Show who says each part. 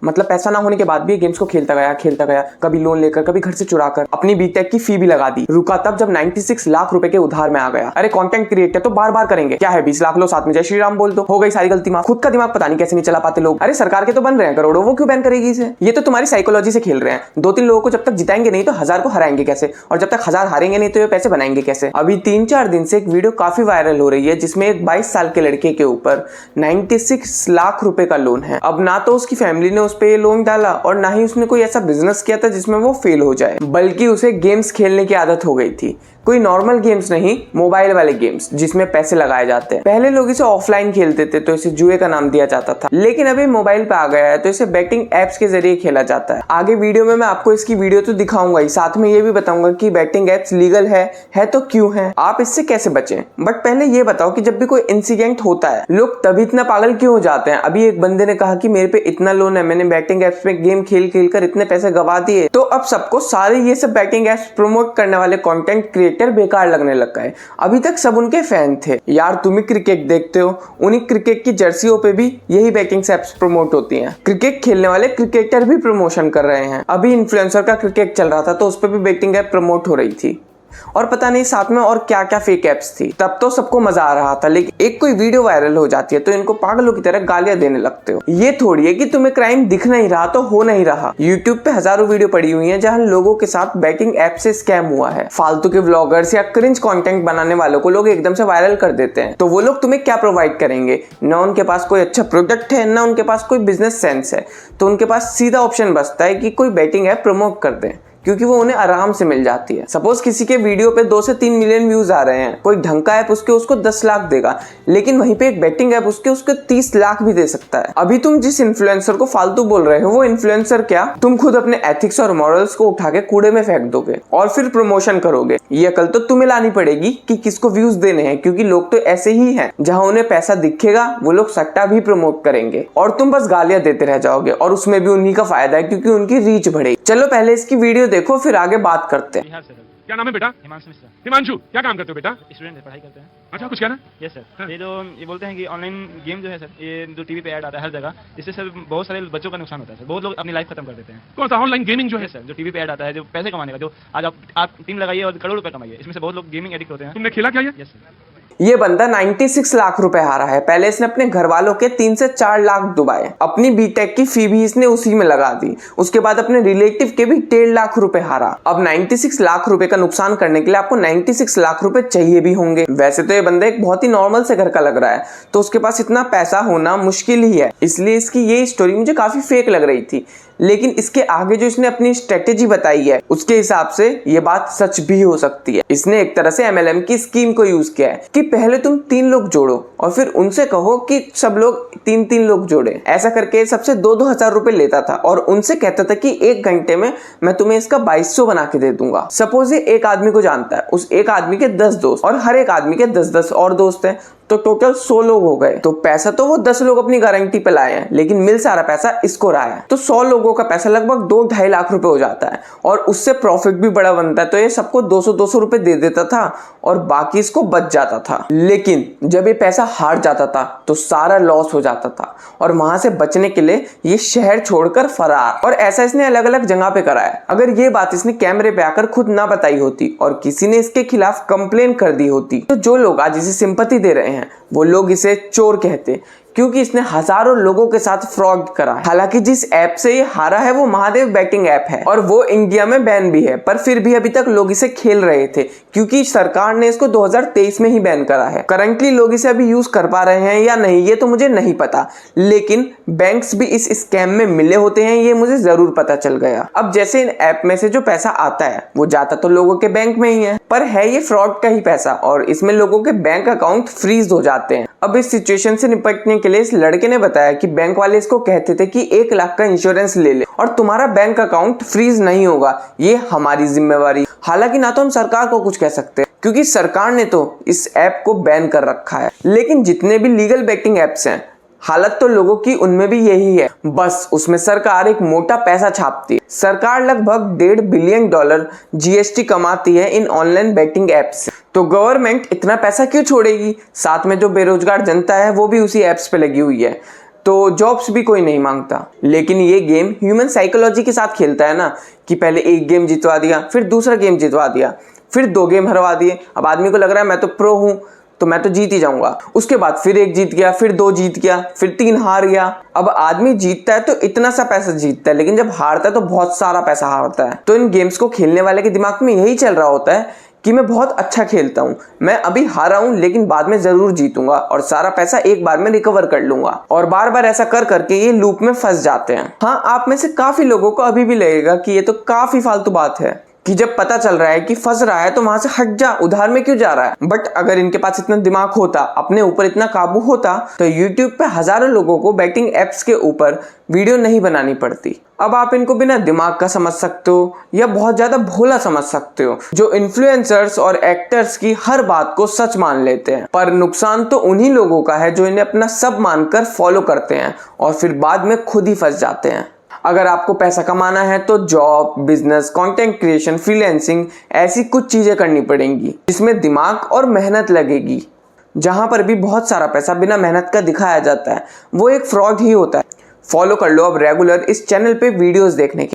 Speaker 1: मतलब पैसा ना होने के बाद भी गेम्स को खेलता गया, कभी लोन लेकर, कभी घर से चुराकर, अपनी बीटेक की फी भी लगा दी। रुका तब जब 96 लाख रुपए के उधार में आ गया। अरे कंटेंट क्रिएटर तो बार बार करेंगे, क्या है 20 लाख लो साथ में जय श्री राम बोल दो, हो गई सारी गलती माफ। खुद का दिमाग पता नहीं कैसे नहीं चला पाते लोग। अरे सरकार के तो बन रहे हैं करोड़ों, वो क्यों बैन करेगी इसे? ये तो तुम्हारी साइकोलॉजी से खेल रहे हैं। 2-3 लोगों को जब तक जिताएंगे नहीं तो 1000 को हराएंगे कैसे, और जब तक 1000 हारेंगे नहीं तो ये पैसे बनाएंगे कैसे? अभी 3-4 दिन से एक वीडियो काफी वायरल हो रही है जिसमें एक 22 साल के लड़के के ऊपर 96 लाख रुपए का लोन है। अब ना तो उसकी फैमिली ने उस पे लोन डाला और ना ही उसने कोई ऐसा बिजनेस किया था जिसमें वो फेल हो जाए, बल्कि उसे गेम्स खेलने की आदत हो गई थी। कोई नॉर्मल गेम्स नहीं, मोबाइल वाले गेम्स जिसमें पैसे लगाए जाते हैं। पहले लोग इसे ऑफलाइन खेलते थे तो इसे जुए का नाम दिया जाता था, लेकिन अभी मोबाइल पे आ गया है तो इसे बेटिंग एप्स के जरिए खेला जाता है। आगे वीडियो में मैं आपको इसकी वीडियो तो दिखाऊंगा ही, साथ में ये भी बताऊंगा कि बेटिंग एप्स लीगल है तो क्यों है, आप इससे कैसे बचें। बट पहले ये बताओ कि जब भी कोई इंसिडेंट होता है लोग तभी इतना पागल क्यों हो जाते हैं? अभी एक बंदे ने कहा कि मेरे पे इतना लोन है, मैंने बेटिंग एप्स में गेम खेल कर इतने पैसे गवा दिए, तो अब सबको सारे ये सब बेटिंग एप्स प्रमोट करने वाले कंटेंट क्रिएटर बेकार लगने लग गए। अभी तक सब उनके फैन थे। यार तुम ही क्रिकेट देखते हो, उन्हीं क्रिकेट की जर्सियों पे भी यही बेटिंग एप्स प्रमोट होती हैं। क्रिकेट खेलने वाले क्रिकेटर भी प्रमोशन कर रहे हैं। अभी इन्फ्लुएंसर का क्रिकेट चल रहा था तो उस पर भी बेटिंग ऐप प्रमोट हो रही थी, और पता नहीं साथ में और क्या क्या फेक एप्स थी। तब तो सबको मजा आ रहा था, लेकिन एक कोई वीडियो वायरल हो जाती है तो इनको पागलों की तरह गालियां देने लगते हो। ये थोड़ी है कि तुम्हें क्राइम दिख नहीं रहा तो हो नहीं रहा। यूट्यूब पे हजारों वीडियो पड़ी हुई हैं जहां लोगों के साथ बेटिंग ऐप से स्कैम हुआ है। फालतू के व्लॉगर्स या क्रिंज कंटेंट बनाने वालों को लोग एकदम से वायरल कर देते हैं, तो वो लोग तुम्हें क्या प्रोवाइड करेंगे? ना उनके पास कोई अच्छा प्रोडक्ट है, ना उनके पास कोई बिजनेस सेंस है, तो उनके पास सीधा ऑप्शन बचता है कि कोई बेटिंग ऐप प्रमोट कर दें, क्योंकि वो उन्हें आराम से मिल जाती है। सपोज किसी के वीडियो पे 2 से 3 मिलियन व्यूज आ रहे हैं, कोई ढंग का ऐप उसको 10 लाख देगा, लेकिन वहीं पे एक बेटिंग ऐप उसके 30 लाख भी दे सकता है। अभी तुम जिस इन्फ्लुएंसर को फालतू बोल रहे हो वो इन्फ्लुएंसर क्या, तुम खुद अपने एथिक्स और मॉरल्स को उठा के कूड़े में फेंक दोगे और फिर प्रमोशन करोगे। ये अकल तो तुम्हें लानी पड़ेगी कि किसको व्यूज देने हैं, क्योंकि लोग तो ऐसे ही हैं, जहां उन्हें पैसा दिखेगा वो लोग सट्टा भी प्रमोट करेंगे और तुम बस गालियां देते रह जाओगे, और उसमें भी उन्हीं का फायदा है क्योंकि उनकी रीच बढ़ेगी। चलो पहले इसकी वीडियो देखो फिर आगे बात करते हैं।
Speaker 2: बिहार से सर।
Speaker 3: क्या नाम है बेटा?
Speaker 2: हिमांशु मिश्रा।
Speaker 3: हिमांशु, क्या काम करते हो बेटा?
Speaker 2: स्टूडेंट है, पढ़ाई करते हैं।
Speaker 3: अच्छा, कुछ कहना?
Speaker 2: Yes sir.
Speaker 3: हाँ।
Speaker 2: ये बोलते हैं कि ऑनलाइन गेम जो है सर, ये जो टीवी पे ऐड आता है हर जगह, इससे सर बहुत सारे बच्चों का नुकसान होता है सर। बहुत लोग अपनी लाइफ खत्म कर देते हैं।
Speaker 3: कौन सा ऑनलाइन गेमिंग जो है?
Speaker 2: यस सर, जो टीवी पे ऐड आता है, जो पैसे कमाने का, जो आज आप टीम लगाइए और करोड़ रुपए कमाइए, इसमें से बहुत लोग गेमिंग एडिक्ट होते हैं।
Speaker 3: तुमने खेला क्या ये?
Speaker 2: Yes sir.
Speaker 1: ये बंदा 96 लाख रुपए हारा है। पहले इसने अपने घर वालों के 3 से 4 लाख डुबाए, अपनी बीटेक की फी भी इसने उसी में लगा दी, उसके बाद अपने रिलेटिव के भी 1.5 लाख रुपए हारा। अब 96 लाख रुपए का नुकसान करने के लिए आपको 96 लाख रुपए चाहिए भी होंगे। वैसे तो ये बंदा एक बहुत ही नॉर्मल से घर का लग रहा है, तो उसके पास इतना पैसा होना मुश्किल ही है, इसलिए इसकी ये स्टोरी मुझे काफी फेक लग रही थी। लेकिन इसके आगे जो इसने अपनी स्ट्रेटेजी बताई है उसके हिसाब से ये बात सच भी हो सकती है। इसने एक तरह से MLM की स्कीम को यूज किया है कि पहले तुम 3 लोग जोड़ो और फिर उनसे कहो कि सब लोग 3-3 लोग जोड़े। ऐसा करके सबसे 2-2 हजार रुपए लेता था और उनसे कहता था कि 1 घंटे में मैं तुम्हें इसका 2200 बना के दे दूंगा। सपोज ये एक आदमी को जानता है, उस एक आदमी के 10 दोस्त और हर एक आदमी के 10-10 और दोस्त हैं, तो टोटल 100 लोग हो गए। तो पैसा तो वो 10 लोग अपनी गारंटी पे लाए हैं, लेकिन मिल सारा पैसा इसको रहा है। तो 100 लोगों का पैसा लगभग 2-2.5 लाख रुपए हो जाता है और उससे प्रॉफिट भी बड़ा बनता है। तो ये सबको 200-200 रुपए दे देता था और बाकी इसको बच जाता था। लेकिन जब ये पैसा हार जाता था तो सारा लॉस हो जाता था और वहां से बचने के लिए ये शहर छोड़कर फरार। और ऐसा इसने अलग अलग जगह पे करा है। अगर ये बात इसने कैमरे पे आकर खुद ना बताई होती और किसी ने इसके खिलाफ कंप्लेन कर दी होती तो जो लोग आज इसे सिंपैथी दे रहे हैं वो लोग इसे चोर कहते, क्योंकि इसने हजारों लोगों के साथ फ्रॉड करा है। हालांकि जिस ऐप से ये हारा है वो महादेव बैटिंग ऐप है और वो इंडिया में बैन भी है, पर फिर भी अभी तक लोग इसे खेल रहे थे क्योंकि सरकार ने इसको 2023 में ही बैन करा है। करंटली लोग इसे अभी यूज कर पा रहे हैं या नहीं ये तो मुझे नहीं पता, लेकिन बैंक्स भी इस स्कैम में मिले होते हैं ये मुझे जरूर पता चल गया। अब जैसे इन ऐप में से जो पैसा आता है वो जाता तो लोगों के बैंक में ही है, पर है ये फ्रॉड का ही पैसा और इसमें लोगों के बैंक अकाउंट फ्रीज हो जाते हैं। अब इस सिचुएशन से निपटने के लिए इस लड़के ने बताया कि बैंक वाले इसको कहते थे कि 1 लाख का इंश्योरेंस ले ले और तुम्हारा बैंक अकाउंट फ्रीज नहीं होगा, ये हमारी जिम्मेवारी। हालांकि ना तो हम सरकार को कुछ कह सकते क्योंकि सरकार ने तो इस ऐप को बैन कर रखा है, लेकिन जितने भी लीगल बेटिंग ऐप्स हैं हालत तो लोगों की उनमें भी यही है, बस उसमें सरकार एक मोटा पैसा छापती है। सरकार लगभग $1.5 बिलियन GST कमाती है इन ऑनलाइन बेटिंग ऐप्स से, तो गवर्नमेंट इतना पैसा क्यों छोड़ेगी? साथ में जो बेरोजगार जनता है वो भी उसी ऐप्स पे लगी हुई है। तो जॉब्स भी कोई नहीं मांगता। लेकिन ये गेम ह्यूमन साइकोलॉजी के साथ खेलता है ना, कि पहले एक गेम जितवा दिया, फिर दूसरा गेम जितवा दिया, फिर 2 गेम हरवा दिए। अब आदमी को लग रहा है मैं तो प्रो हूं, तो मैं तो जीत ही जाऊंगा। उसके बाद फिर 1 जीत गया, फिर 2 जीत गया, फिर 3 हार गया। अब आदमी जीतता है तो इतना सा पैसा जीतता है, लेकिन जब हारता है तो बहुत सारा पैसा हारता है। तो इन गेम्स को खेलने वाले के दिमाग में यही चल रहा होता है कि मैं बहुत अच्छा खेलता हूँ, मैं अभी हारा हूँ लेकिन बाद में जरूर जीतूंगा और सारा पैसा एक बार में रिकवर कर लूंगा। और बार बार ऐसा कर करके ये लूप में फंस जाते हैं। हाँ, आप में से काफी लोगों को अभी भी लगेगा कि ये तो काफी फालतू बात है, कि जब पता चल रहा है कि फंस रहा है तो वहां से हट जा, उधार में क्यों जा रहा है। बट अगर इनके पास इतना दिमाग होता, अपने ऊपर इतना काबू होता, तो YouTube पे हजारों लोगों को बैटिंग एप्स के ऊपर वीडियो नहीं बनानी पड़ती। अब आप इनको बिना दिमाग का समझ सकते हो या बहुत ज्यादा भोला समझ सकते हो, जो इन्फ्लुएंसर्स और एक्टर्स की हर बात को सच मान लेते हैं। पर नुकसान तो उन्हीं लोगों का है जो इन्हें अपना सब मानकर फॉलो करते हैं और फिर बाद में खुद ही फंस जाते हैं। अगर आपको पैसा कमाना है तो job, business, content creation, freelancing, ऐसी कुछ चीजें करनी पड़ेंगी जिसमें दिमाग और मेहनत लगेगी। जहां पर भी बहुत सारा पैसा बिना मेहनत का दिखाया जाता है वो एक फ्रॉड ही होता है। फॉलो कर लो अब रेगुलर इस चैनल पे वीडियोस देखने के।